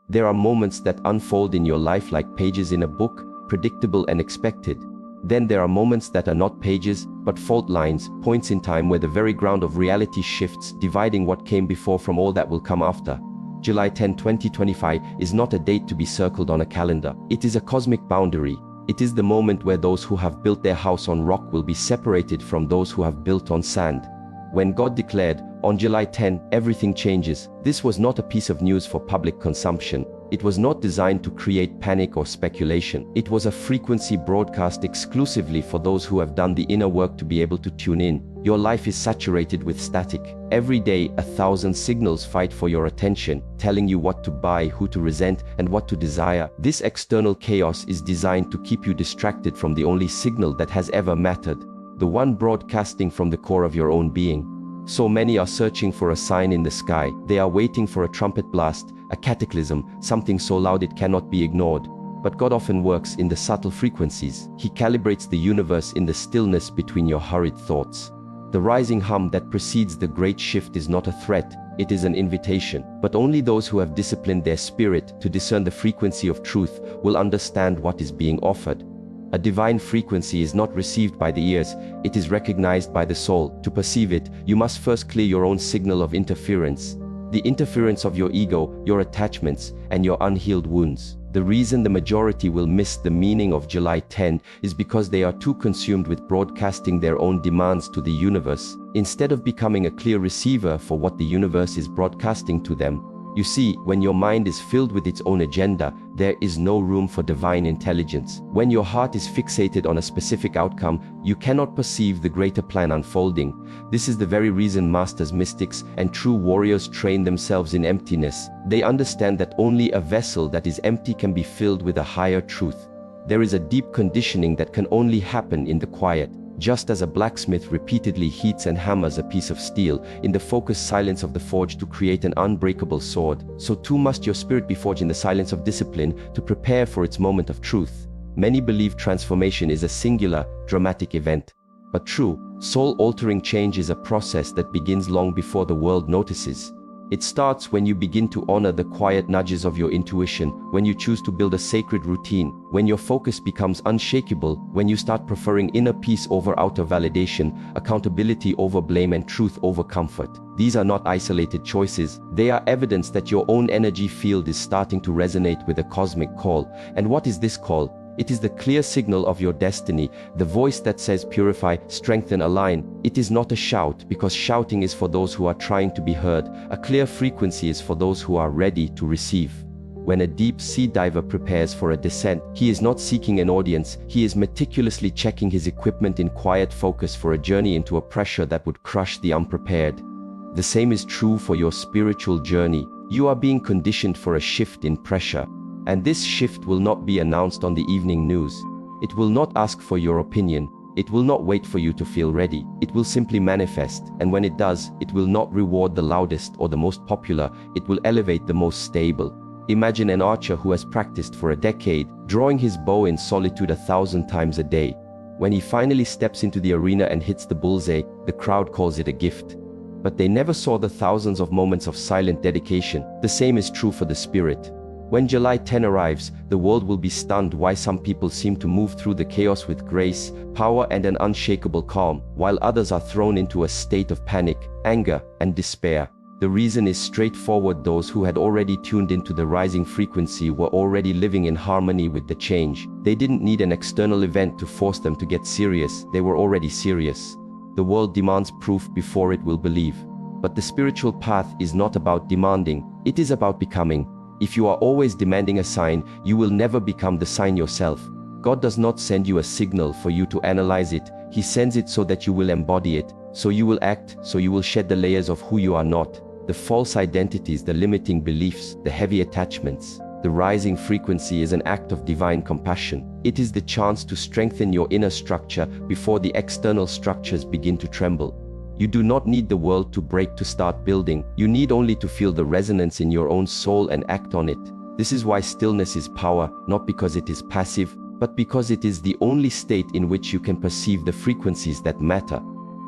There are moments that unfold in your life like pages in a book, predictable and expected. Then there are moments that are not pages, but fault lines, points in time where the very ground of reality shifts, dividing what came before from all that will come after. July 10, 2025 is not a date to be circled on a calendar. It is a cosmic boundary. It is the moment where those who have built their house on rock will be separated from those who have built on sand. When God declared, on July 10, everything changes, this was not a piece of news for public consumption. It was not designed to create panic or speculation. It was a frequency broadcast exclusively for those who have done the inner work to be able to tune in. Your life is saturated with static. Every day, 1,000 signals fight for your attention, telling you what to buy, who to resent, and what to desire. This external chaos is designed to keep you distracted from the only signal that has ever mattered, the one broadcasting from the core of your own being. So many are searching for a sign in the sky. They are waiting for a trumpet blast, a cataclysm, something so loud it cannot be ignored. But God often works in the subtle frequencies. He calibrates the universe in the stillness between your hurried thoughts. The rising hum that precedes the great shift is not a threat, it is an invitation. But only those who have disciplined their spirit to discern the frequency of truth will understand what is being offered. A divine frequency is not received by the ears, it is recognized by the soul. To perceive it, you must first clear your own signal of interference. The interference of your ego, your attachments, and your unhealed wounds. The reason the majority will miss the meaning of July 10 is because they are too consumed with broadcasting their own demands to the universe, instead of becoming a clear receiver for what the universe is broadcasting to them. You see, when your mind is filled with its own agenda, there is no room for divine intelligence. When your heart is fixated on a specific outcome, you cannot perceive the greater plan unfolding. This is the very reason masters, mystics, and true warriors train themselves in emptiness. They understand that only a vessel that is empty can be filled with a higher truth. There is a deep conditioning that can only happen in the quiet. Just as a blacksmith repeatedly heats and hammers a piece of steel in the focused silence of the forge to create an unbreakable sword, so too must your spirit be forged in the silence of discipline to prepare for its moment of truth. Many believe transformation is a singular, dramatic event. But true, soul-altering change is a process that begins long before the world notices. It starts when you begin to honor the quiet nudges of your intuition, when you choose to build a sacred routine, when your focus becomes unshakable, when you start preferring inner peace over outer validation, accountability over blame, and truth over comfort. These are not isolated choices, they are evidence that your own energy field is starting to resonate with a cosmic call. And what is this call? It is the clear signal of your destiny, the voice that says purify, strengthen, align. It is not a shout, because shouting is for those who are trying to be heard. A clear frequency is for those who are ready to receive. When a deep sea diver prepares for a descent, he is not seeking an audience, he is meticulously checking his equipment in quiet focus for a journey into a pressure that would crush the unprepared. The same is true for your spiritual journey. You are being conditioned for a shift in pressure. And this shift will not be announced on the evening news. It will not ask for your opinion. It will not wait for you to feel ready. It will simply manifest, and when it does, it will not reward the loudest or the most popular. It will elevate the most stable. Imagine an archer who has practiced for a decade, drawing his bow in solitude 1,000 times a day. When he finally steps into the arena and hits the bullseye, the crowd calls it a gift. But they never saw the thousands of moments of silent dedication. The same is true for the spirit. When July 10 arrives, the world will be stunned why some people seem to move through the chaos with grace, power, and an unshakable calm, while others are thrown into a state of panic, anger, and despair. The reason is straightforward: those who had already tuned into the rising frequency were already living in harmony with the change. They didn't need an external event to force them to get serious, they were already serious. The world demands proof before it will believe. But the spiritual path is not about demanding, it is about becoming. If you are always demanding a sign, you will never become the sign yourself. God does not send you a signal for you to analyze it. He sends it so that you will embody it, so you will act, so you will shed the layers of who you are not, the false identities, the limiting beliefs, the heavy attachments. The rising frequency is an act of divine compassion. It is the chance to strengthen your inner structure before the external structures begin to tremble. You do not need the world to break to start building. You need only to feel the resonance in your own soul and act on it. This is why stillness is power, not because it is passive, but because it is the only state in which you can perceive the frequencies that matter.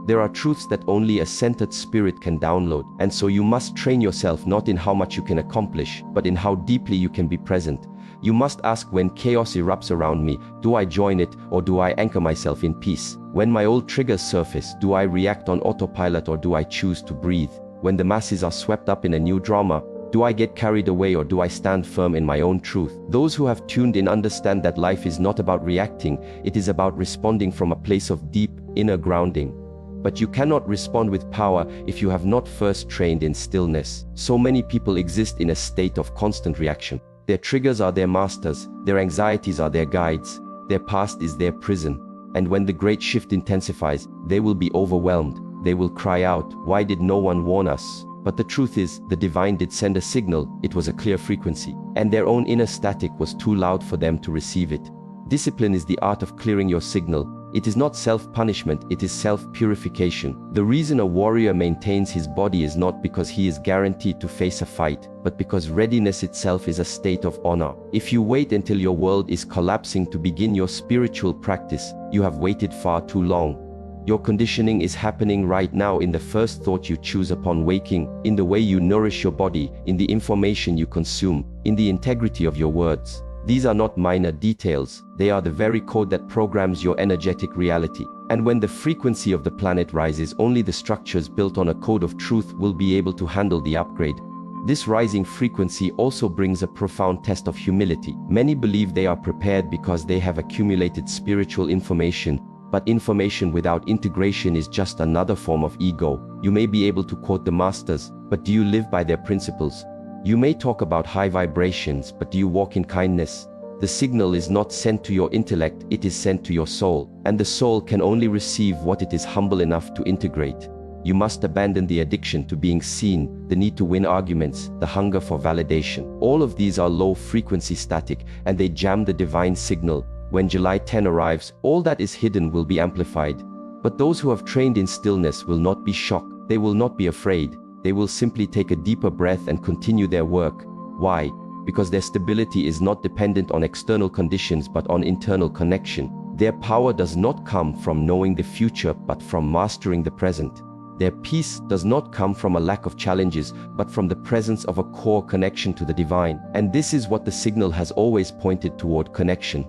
There are truths that only a centered spirit can download, and so you must train yourself not in how much you can accomplish, but in how deeply you can be present. You must ask, when chaos erupts around me, do I join it, or do I anchor myself in peace? When my old triggers surface, do I react on autopilot, or do I choose to breathe? When the masses are swept up in a new drama, do I get carried away, or do I stand firm in my own truth? Those who have tuned in understand that life is not about reacting, it is about responding from a place of deep, inner grounding. But you cannot respond with power if you have not first trained in stillness. So many people exist in a state of constant reaction. Their triggers are their masters, their anxieties are their guides, their past is their prison. And when the great shift intensifies, they will be overwhelmed. They will cry out, "Why did no one warn us?" But the truth is, the divine did send a signal. It was a clear frequency, and their own inner static was too loud for them to receive it. Discipline is the art of clearing your signal. It is not self-punishment, it is self-purification. The reason a warrior maintains his body is not because he is guaranteed to face a fight, but because readiness itself is a state of honor. If you wait until your world is collapsing to begin your spiritual practice, you have waited far too long. Your conditioning is happening right now in the first thought you choose upon waking, in the way you nourish your body, in the information you consume, in the integrity of your words. These are not minor details, they are the very code that programs your energetic reality. And when the frequency of the planet rises, only the structures built on a code of truth will be able to handle the upgrade. This rising frequency also brings a profound test of humility. Many believe they are prepared because they have accumulated spiritual information, but information without integration is just another form of ego. You may be able to quote the masters, but do you live by their principles? You may talk about high vibrations, but do you walk in kindness? The signal is not sent to your intellect, it is sent to your soul, and the soul can only receive what it is humble enough to integrate. You must abandon the addiction to being seen, the need to win arguments, the hunger for validation. All of these are low-frequency static, and they jam the divine signal. When July 10 arrives, all that is hidden will be amplified. But those who have trained in stillness will not be shocked, they will not be afraid. They will simply take a deeper breath and continue their work. Why? Because their stability is not dependent on external conditions but on internal connection. Their power does not come from knowing the future but from mastering the present. Their peace does not come from a lack of challenges but from the presence of a core connection to the divine. And this is what the signal has always pointed toward: connection.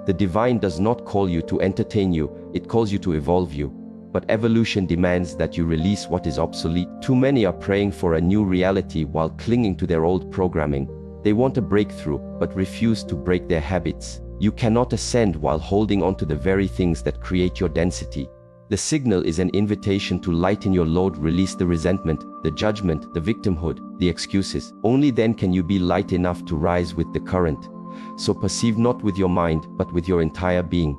The divine does not call you to entertain you, it calls you to evolve you. But evolution demands that you release what is obsolete. Too many are praying for a new reality while clinging to their old programming. They want a breakthrough, but refuse to break their habits. You cannot ascend while holding on to the very things that create your density. The signal is an invitation to lighten your load, release the resentment, the judgment, the victimhood, the excuses. Only then can you be light enough to rise with the current. So perceive not with your mind, but with your entire being.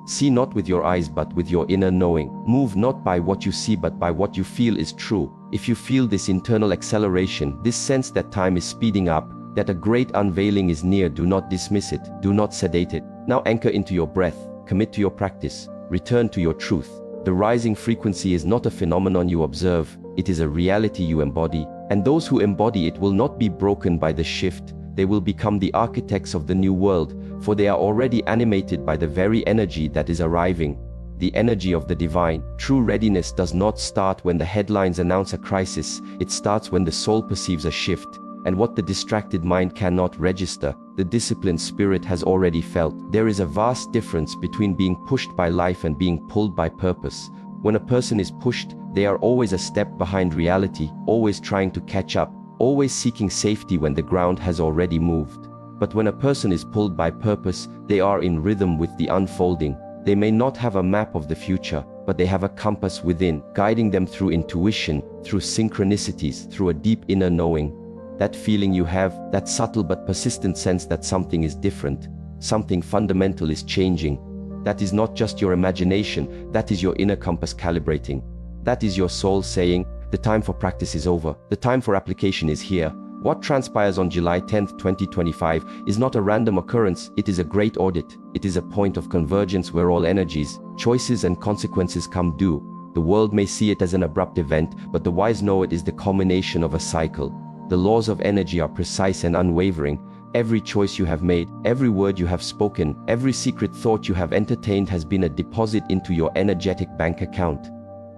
See not with your eyes but with your inner knowing. Move not by what you see but by what you feel is true. If you feel this internal acceleration, this sense that time is speeding up, that a great unveiling is near, do not dismiss it, do not sedate it. Now anchor into your breath, commit to your practice, return to your truth. The rising frequency is not a phenomenon you observe, it is a reality you embody. And those who embody it will not be broken by the shift. They will become the architects of the new world, for they are already animated by the very energy that is arriving, the energy of the divine. True readiness does not start when the headlines announce a crisis, it starts when the soul perceives a shift, and what the distracted mind cannot register, the disciplined spirit has already felt. There is a vast difference between being pushed by life and being pulled by purpose. When a person is pushed, they are always a step behind reality, always trying to catch up, always seeking safety when the ground has already moved. But when a person is pulled by purpose, they are in rhythm with the unfolding. They may not have a map of the future, but they have a compass within, guiding them through intuition, through synchronicities, through a deep inner knowing. That feeling you have, that subtle but persistent sense that something is different, something fundamental is changing. That is not just your imagination, that is your inner compass calibrating. That is your soul saying, the time for practice is over, the time for application is here. What transpires on July 10, 2025 is not a random occurrence, it is a great audit. It is a point of convergence where all energies, choices and consequences come due. The world may see it as an abrupt event, but the wise know it is the culmination of a cycle. The laws of energy are precise and unwavering. Every choice you have made, every word you have spoken, every secret thought you have entertained has been a deposit into your energetic bank account.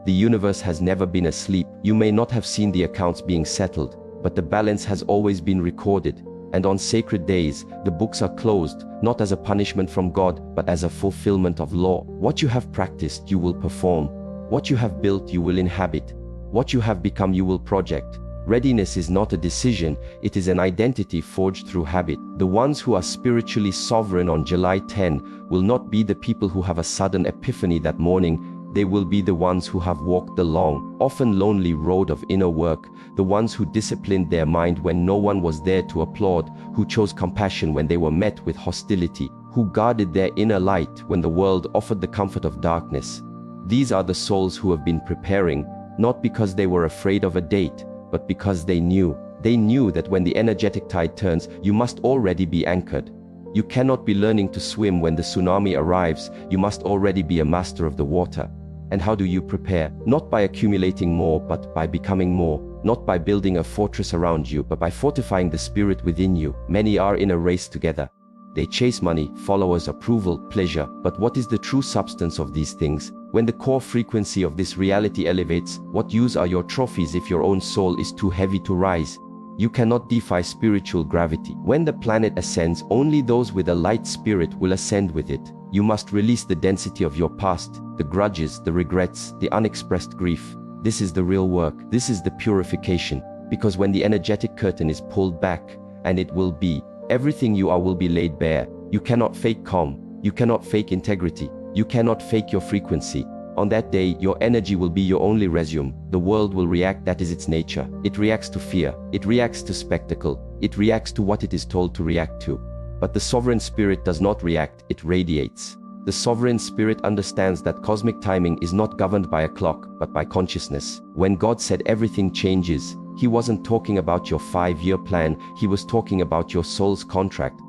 The universe has never been asleep. You may not have seen the accounts being settled, but the balance has always been recorded. And on sacred days, the books are closed, not as a punishment from God, but as a fulfillment of law. What you have practiced, you will perform. What you have built, you will inhabit. What you have become, you will project. Readiness is not a decision, it is an identity forged through habit. The ones who are spiritually sovereign on July 10 will not be the people who have a sudden epiphany that morning. They will be the ones who have walked the long, often lonely road of inner work, the ones who disciplined their mind when no one was there to applaud, who chose compassion when they were met with hostility, who guarded their inner light when the world offered the comfort of darkness. These are the souls who have been preparing, not because they were afraid of a date, but because they knew. They knew that when the energetic tide turns, you must already be anchored. You cannot be learning to swim when the tsunami arrives, you must already be a master of the water. And how do you prepare? Not by accumulating more, but by becoming more. Not by building a fortress around you, but by fortifying the spirit within you. Many are in a race together. They chase money, followers, approval, pleasure. But what is the true substance of these things? When the core frequency of this reality elevates, what use are your trophies if your own soul is too heavy to rise? You cannot defy spiritual gravity. When the planet ascends, only those with a light spirit will ascend with it. You must release the density of your past, the grudges, the regrets, the unexpressed grief. This is the real work. This is the purification. Because when the energetic curtain is pulled back, and it will be, everything you are will be laid bare. You cannot fake calm. You cannot fake integrity. You cannot fake your frequency. On that day, your energy will be your only resume. The world will react, that is its nature. It reacts to fear. It reacts to spectacle. It reacts to what it is told to react to. But the sovereign spirit does not react, it radiates. The sovereign spirit understands that cosmic timing is not governed by a clock, but by consciousness. When God said everything changes, He wasn't talking about your 5-year plan, He was talking about your soul's contract.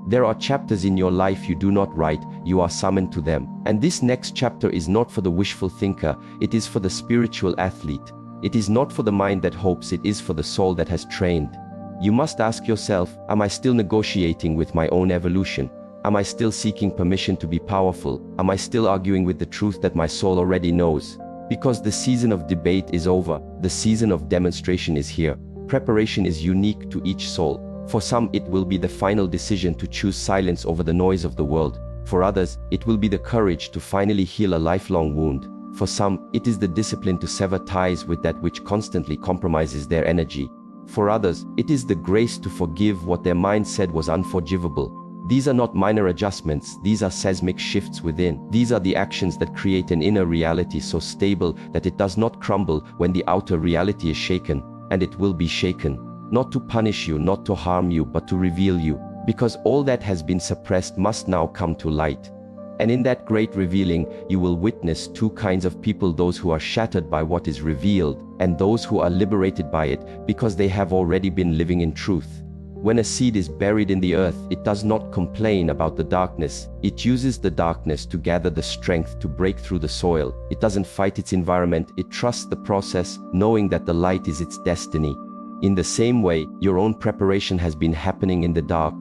There are chapters in your life you do not write, you are summoned to them. And this next chapter is not for the wishful thinker, it is for the spiritual athlete. It is not for the mind that hopes, it is for the soul that has trained. You must ask yourself, am I still negotiating with my own evolution? Am I still seeking permission to be powerful? Am I still arguing with the truth that my soul already knows? Because the season of debate is over, the season of demonstration is here. Preparation is unique to each soul. For some, it will be the final decision to choose silence over the noise of the world. For others, it will be the courage to finally heal a lifelong wound. For some, it is the discipline to sever ties with that which constantly compromises their energy. For others, it is the grace to forgive what their mind said was unforgivable. These are not minor adjustments, these are seismic shifts within. These are the actions that create an inner reality so stable that it does not crumble when the outer reality is shaken. And it will be shaken. Not to punish you, not to harm you, but to reveal you. Because all that has been suppressed must now come to light. And in that great revealing, you will witness two kinds of people: those who are shattered by what is revealed, and those who are liberated by it, because they have already been living in truth. When a seed is buried in the earth, it does not complain about the darkness. It uses the darkness to gather the strength to break through the soil. It doesn't fight its environment, it trusts the process, knowing that the light is its destiny. In the same way, your own preparation has been happening in the dark.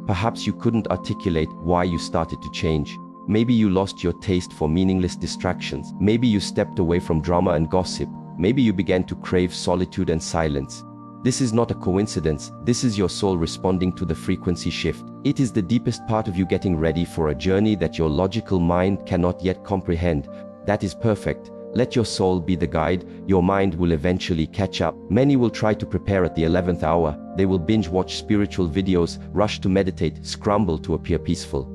Perhaps you couldn't articulate why you started to change. Maybe you lost your taste for meaningless distractions. Maybe you stepped away from drama and gossip. Maybe you began to crave solitude and silence. This is not a coincidence. This is your soul responding to the frequency shift. It is the deepest part of you getting ready for a journey that your logical mind cannot yet comprehend. That is perfect. Let your soul be the guide. Your mind will eventually catch up. Many will try to prepare at the 11th hour. They will binge watch spiritual videos, rush to meditate, scramble to appear peaceful.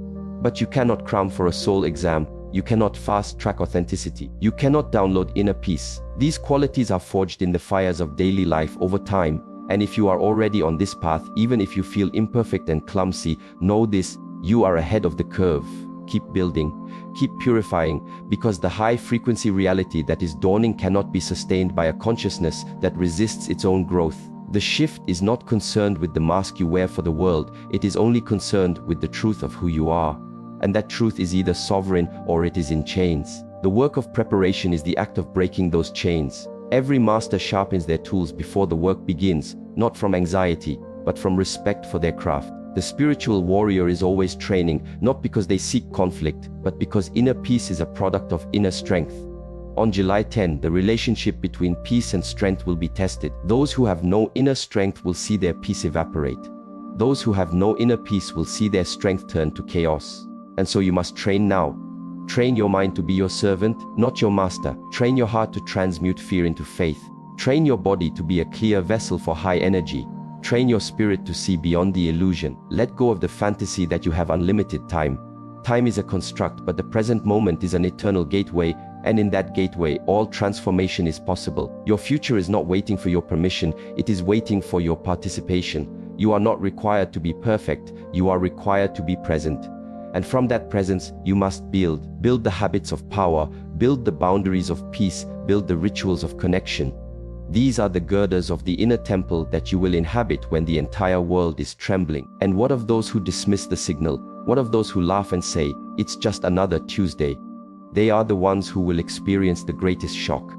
But you cannot cram for a soul exam. You cannot fast-track authenticity. You cannot download inner peace. These qualities are forged in the fires of daily life over time. And if you are already on this path, even if you feel imperfect and clumsy, know this: you are ahead of the curve. Keep building, keep purifying, because the high-frequency reality that is dawning cannot be sustained by a consciousness that resists its own growth. The shift is not concerned with the mask you wear for the world. It is only concerned with the truth of who you are. And that truth is either sovereign or it is in chains. The work of preparation is the act of breaking those chains. Every master sharpens their tools before the work begins, not from anxiety, but from respect for their craft. The spiritual warrior is always training, not because they seek conflict, but because inner peace is a product of inner strength. On July 10, the relationship between peace and strength will be tested. Those who have no inner strength will see their peace evaporate. Those who have no inner peace will see their strength turn to chaos. And so you must train now. Train your mind to be your servant, not your master. Train your heart to transmute fear into faith. Train your body to be a clear vessel for high energy. Train your spirit to see beyond the illusion. Let go of the fantasy that you have unlimited time. Time is a construct, but the present moment is an eternal gateway, and in that gateway, all transformation is possible. Your future is not waiting for your permission, it is waiting for your participation. You are not required to be perfect, you are required to be present. And from that presence, you must build the habits of power, build the boundaries of peace, build the rituals of connection. These are the girders of the inner temple that you will inhabit when the entire world is trembling. And what of those who dismiss the signal? What of those who laugh and say, "It's just another Tuesday"? They are the ones who will experience the greatest shock.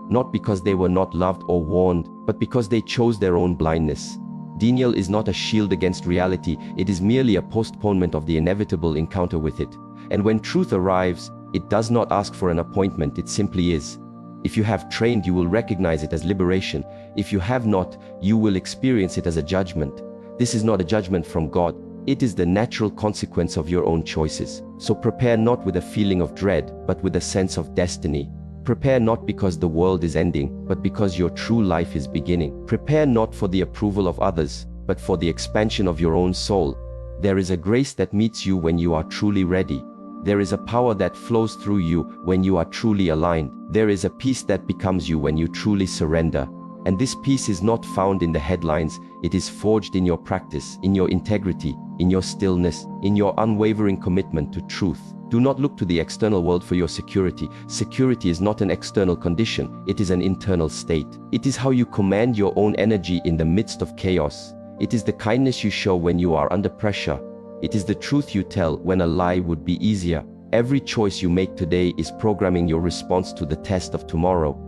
Not because they were not loved or warned, but because they chose their own blindness. Denial is not a shield against reality, it is merely a postponement of the inevitable encounter with it. And when truth arrives, it does not ask for an appointment, it simply is. If you have trained, you will recognize it as liberation. If you have not, you will experience it as a judgment. This is not a judgment from God. It is the natural consequence of your own choices. So prepare not with a feeling of dread, but with a sense of destiny. Prepare not because the world is ending, but because your true life is beginning. Prepare not for the approval of others, but for the expansion of your own soul. There is a grace that meets you when you are truly ready. There is a power that flows through you when you are truly aligned. There is a peace that becomes you when you truly surrender. And this peace is not found in the headlines, it is forged in your practice, in your integrity, in your stillness, in your unwavering commitment to truth. Do not look to the external world for your security. Security is not an external condition, it is an internal state. It is how you command your own energy in the midst of chaos. It is the kindness you show when you are under pressure. It is the truth you tell when a lie would be easier. Every choice you make today is programming your response to the test of tomorrow.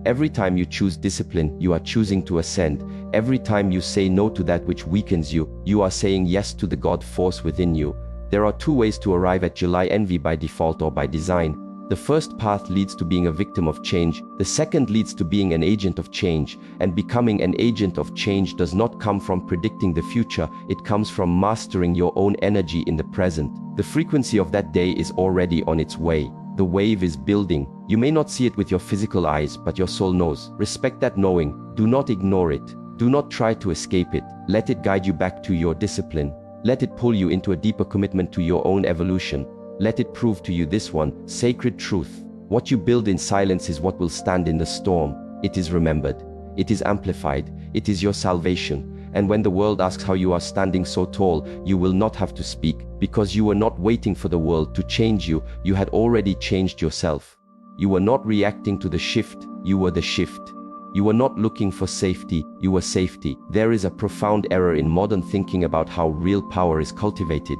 Every time you choose discipline, you are choosing to ascend. Every time you say no to that which weakens you, you are saying yes to the God force within you. There are two ways to arrive at July envy: by default or by design. The first path leads to being a victim of change. The second leads to being an agent of change. And becoming an agent of change does not come from predicting the future, it comes from mastering your own energy in the present. The frequency of that day is already on its way. The wave is building. You may not see it with your physical eyes, but your soul knows. Respect that knowing. Do not ignore it. Do not try to escape it. Let it guide you back to your discipline. Let it pull you into a deeper commitment to your own evolution. Let it prove to you this one sacred truth. What you build in silence is what will stand in the storm. It is remembered. It is amplified. It is your salvation. And when the world asks how you are standing so tall, you will not have to speak, because you were not waiting for the world to change you, you had already changed yourself. You were not reacting to the shift, you were the shift. You were not looking for safety, you were safety. There is a profound error in modern thinking about how real power is cultivated.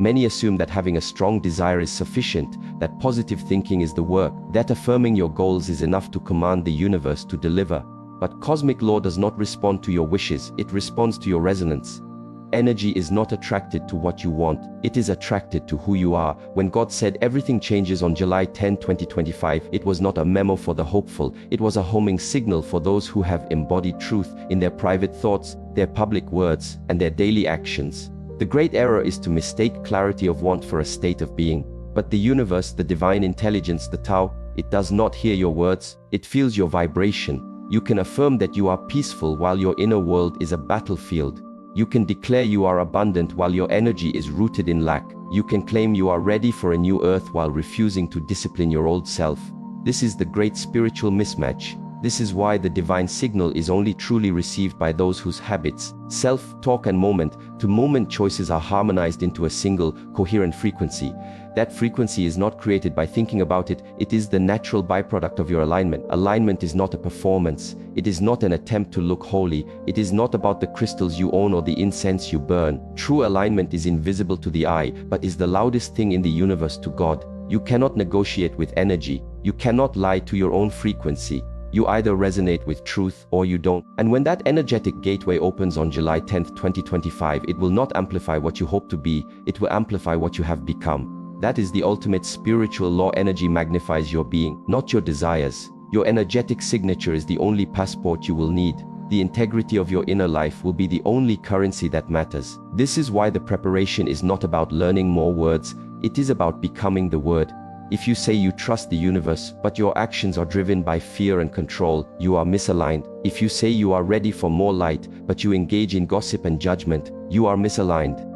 Many assume that having a strong desire is sufficient, that positive thinking is the work, that affirming your goals is enough to command the universe to deliver. But cosmic law does not respond to your wishes, it responds to your resonance. Energy is not attracted to what you want, it is attracted to who you are. When God said everything changes on July 10, 2025, it was not a memo for the hopeful, it was a homing signal for those who have embodied truth in their private thoughts, their public words, and their daily actions. The great error is to mistake clarity of want for a state of being. But the universe, the divine intelligence, the Tao, it does not hear your words, it feels your vibration. You can affirm that you are peaceful while your inner world is a battlefield. You can declare you are abundant while your energy is rooted in lack. You can claim you are ready for a new earth while refusing to discipline your old self. This is the great spiritual mismatch. This is why the divine signal is only truly received by those whose habits, self-talk and moment-to-moment choices are harmonized into a single, coherent frequency. That frequency is not created by thinking about it, it is the natural byproduct of your alignment. Alignment is not a performance, it is not an attempt to look holy, it is not about the crystals you own or the incense you burn. True alignment is invisible to the eye, but is the loudest thing in the universe to God. You cannot negotiate with energy, you cannot lie to your own frequency. You either resonate with truth or you don't. And when that energetic gateway opens on July 10, 2025, it will not amplify what you hope to be, it will amplify what you have become. That is the ultimate spiritual law. Energy magnifies your being, not your desires. Your energetic signature is the only passport you will need. The integrity of your inner life will be the only currency that matters. This is why the preparation is not about learning more words, it is about becoming the word. If you say you trust the universe, but your actions are driven by fear and control, you are misaligned. If you say you are ready for more light, but you engage in gossip and judgment, you are misaligned.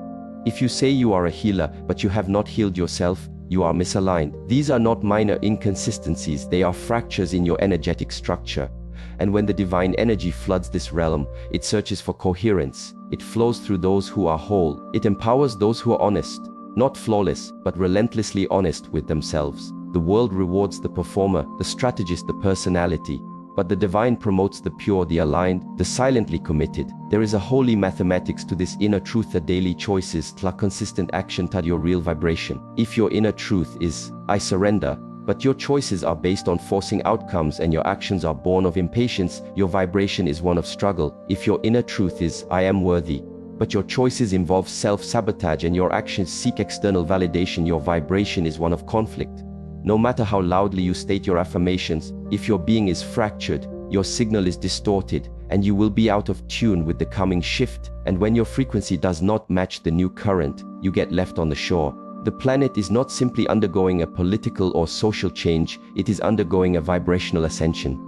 If you say you are a healer, but you have not healed yourself, you are misaligned. These are not minor inconsistencies, they are fractures in your energetic structure. And when the divine energy floods this realm, it searches for coherence. It flows through those who are whole. It empowers those who are honest. Not flawless, but relentlessly honest with themselves. The world rewards the performer, the strategist, the personality. But the divine promotes the pure, the aligned, the silently committed. There is a holy mathematics to this inner truth. The daily choices, tla consistent action to your real vibration. If your inner truth is, I surrender, but your choices are based on forcing outcomes and your actions are born of impatience, your vibration is one of struggle. If your inner truth is, I am worthy, but your choices involve self-sabotage and your actions seek external validation, your vibration is one of conflict. No matter how loudly you state your affirmations, if your being is fractured, your signal is distorted, and you will be out of tune with the coming shift. And when your frequency does not match the new current, you get left on the shore. The planet is not simply undergoing a political or social change, it is undergoing a vibrational ascension.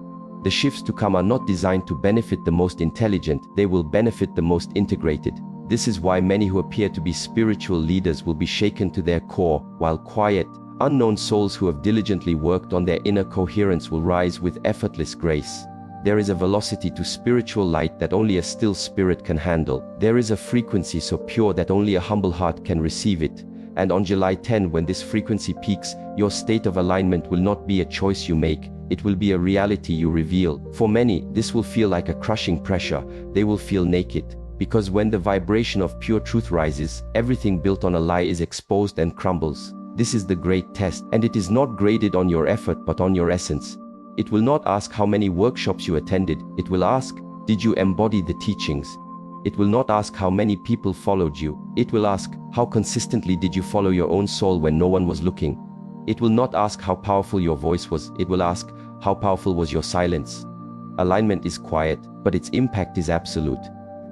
The shifts to come are not designed to benefit the most intelligent, they will benefit the most integrated. This is why many who appear to be spiritual leaders will be shaken to their core, while quiet, unknown souls who have diligently worked on their inner coherence will rise with effortless grace. There is a velocity to spiritual light that only a still spirit can handle. There is a frequency so pure that only a humble heart can receive it. And on July 10, when this frequency peaks, your state of alignment will not be a choice you make, it will be a reality you reveal. For many, this will feel like a crushing pressure. They will feel naked. Because when the vibration of pure truth rises, everything built on a lie is exposed and crumbles. This is the great test, and it is not graded on your effort but on your essence. It will not ask how many workshops you attended, it will ask, did you embody the teachings? It will not ask how many people followed you. It will ask, how consistently did you follow your own soul when no one was looking? It will not ask how powerful your voice was. It will ask, how powerful was your silence? Alignment is quiet, but its impact is absolute.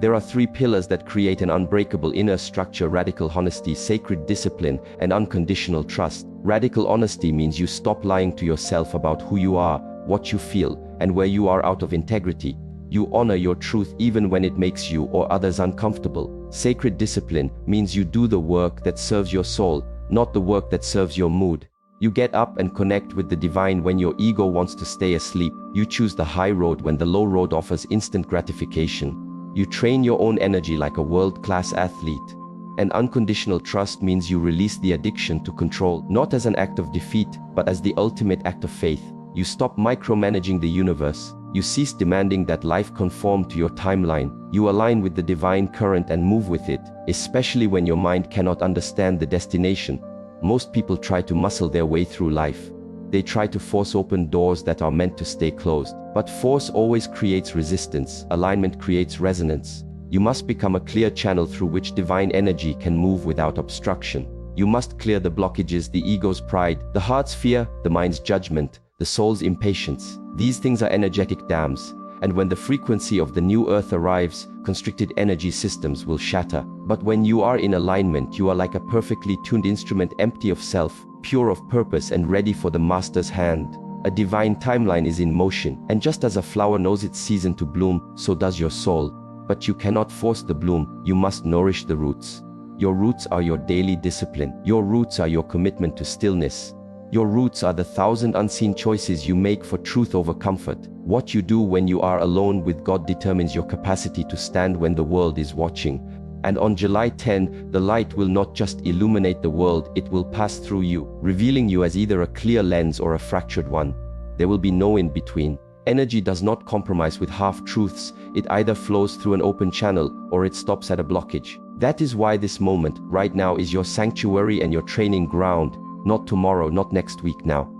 There are three pillars that create an unbreakable inner structure: radical honesty, sacred discipline, and unconditional trust. Radical honesty means you stop lying to yourself about who you are, what you feel, and where you are out of integrity. You honor your truth even when it makes you or others uncomfortable. Sacred discipline means you do the work that serves your soul, not the work that serves your mood. You get up and connect with the divine when your ego wants to stay asleep. You choose the high road when the low road offers instant gratification. You train your own energy like a world-class athlete. And unconditional trust means you release the addiction to control, not as an act of defeat, but as the ultimate act of faith. You stop micromanaging the universe. You cease demanding that life conform to your timeline. You align with the divine current and move with it, especially when your mind cannot understand the destination. Most people try to muscle their way through life. They try to force open doors that are meant to stay closed. But force always creates resistance. Alignment creates resonance. You must become a clear channel through which divine energy can move without obstruction. You must clear the blockages, the ego's pride, the heart's fear, the mind's judgment, the soul's impatience. These things are energetic dams, and when the frequency of the new earth arrives, constricted energy systems will shatter. But when you are in alignment, you are like a perfectly tuned instrument, empty of self, pure of purpose, and ready for the master's hand. A divine timeline is in motion, and just as a flower knows its season to bloom, so does your soul. But you cannot force the bloom, you must nourish the roots. Your roots are your daily discipline. Your roots are your commitment to stillness. Your roots are the 1,000 unseen choices you make for truth over comfort. What you do when you are alone with God determines your capacity to stand when the world is watching. And on July 10, the light will not just illuminate the world, it will pass through you, revealing you as either a clear lens or a fractured one. There will be no in between. Energy does not compromise with half-truths. It either flows through an open channel or it stops at a blockage. That is why this moment, right now, is your sanctuary and your training ground. Not tomorrow, not next week, now.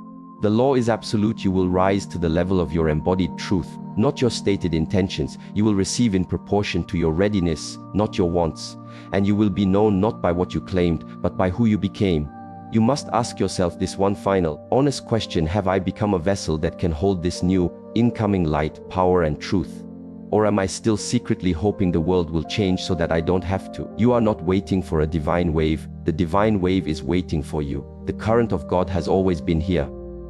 The law is absolute. You will rise to the level of your embodied truth, not your stated intentions. You will receive in proportion to your readiness, not your wants. And you will be known not by what you claimed, but by who you became. you must ask yourself this one final, honest question: have I become a vessel that can hold this new, incoming light, power and truth? Or am I still secretly hoping the world will change so that I don't have to? You are not waiting for a divine wave, the divine wave is waiting for you. The current of God has always been here.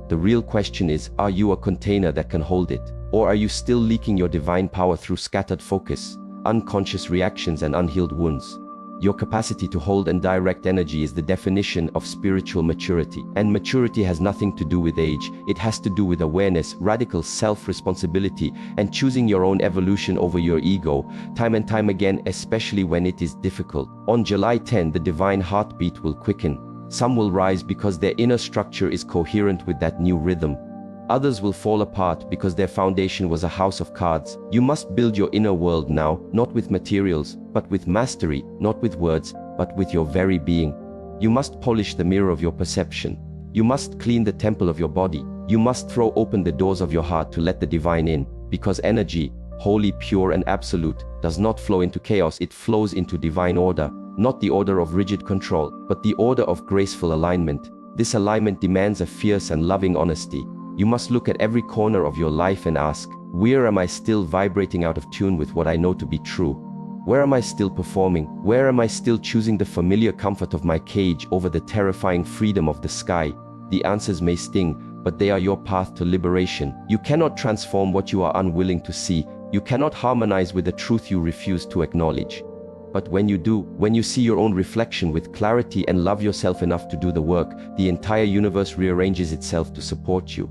The real question is, are you a container that can hold it? Or are you still leaking your divine power through scattered focus, unconscious reactions and unhealed wounds? Your capacity to hold and direct energy is the definition of spiritual maturity. And maturity has nothing to do with age. It has to do with awareness, radical self-responsibility, and choosing your own evolution over your ego, time and time again, especially when it is difficult. On July 10, the divine heartbeat will quicken. Some will rise because their inner structure is coherent with that new rhythm. Others will fall apart because their foundation was a house of cards. You must build your inner world now, not with materials, but with mastery, not with words, but with your very being. You must polish the mirror of your perception. You must clean the temple of your body. You must throw open the doors of your heart to let the divine in, because energy, holy, pure and absolute, does not flow into chaos, it flows into divine order, not the order of rigid control, but the order of graceful alignment. This alignment demands a fierce and loving honesty. You must look at every corner of your life and ask, where am I still vibrating out of tune with what I know to be true? Where am I still performing? Where am I still choosing the familiar comfort of my cage over the terrifying freedom of the sky? The answers may sting, but they are your path to liberation. You cannot transform what you are unwilling to see. You cannot harmonize with the truth you refuse to acknowledge. But when you do, when you see your own reflection with clarity and love yourself enough to do the work, the entire universe rearranges itself to support you.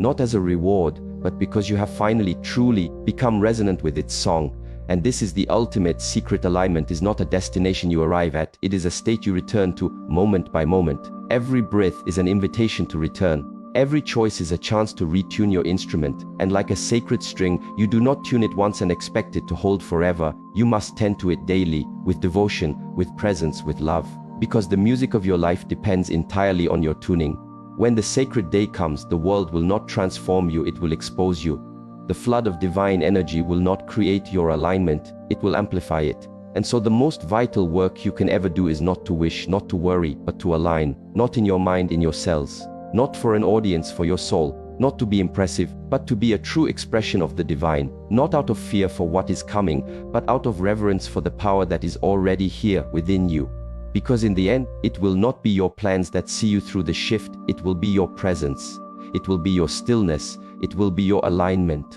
Not as a reward, but because you have finally truly become resonant with its song. And this is the ultimate secret. Alignment is not a destination you arrive at, it is a state you return to, moment by moment. Every breath is an invitation to return. Every choice is a chance to retune your instrument, and like a sacred string, you do not tune it once and expect it to hold forever. You must tend to it daily, with devotion, with presence, with love. Because the music of your life depends entirely on your tuning. When the sacred day comes, the world will not transform you, it will expose you. The flood of divine energy will not create your alignment, it will amplify it. And so the most vital work you can ever do is not to wish, not to worry, but to align. Not in your mind, in your cells. Not for an audience, for your soul. Not to be impressive, but to be a true expression of the divine. Not out of fear for what is coming, but out of reverence for the power that is already here within you. Because in the end, it will not be your plans that see you through the shift, it will be your presence. It will be your stillness, it will be your alignment.